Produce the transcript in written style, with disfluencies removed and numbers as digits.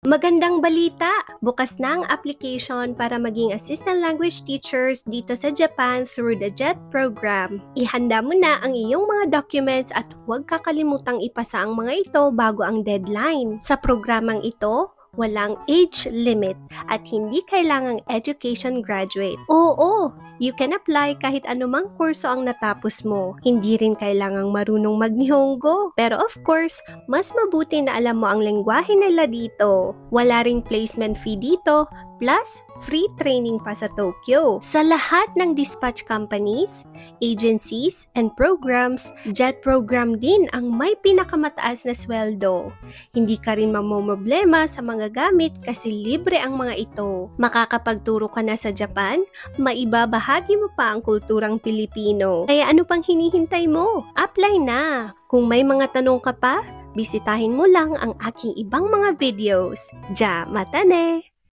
Magandang balita! Bukas na ang application para maging assistant language teachers dito sa Japan through the JET program. Ihanda mo na ang iyong mga documents at huwag kakalimutang ipasa ang mga ito bago ang deadline. Sa programang ito, walang age limit at hindi kailangang education graduate. Oo, you can apply kahit anumang kurso ang natapos mo. Hindi rin kailangang marunong mag-Nihongo. Pero of course, mas mabuti na alam mo ang lengguwahe nila dito. Wala ring placement fee dito, plus free training pa sa Tokyo. Sa lahat ng dispatch companies, agencies, and programs, JET program din ang may pinakamataas na sweldo. Hindi ka rin mamomroblema sa mga gamit kasi libre ang mga ito. Makakapagturo ka na sa Japan, maibabahagi mo pa ang kulturang Pilipino. Kaya ano pang hinihintay mo? Apply na! Kung may mga tanong ka pa, bisitahin mo lang ang aking ibang mga videos. Ja, mata ne!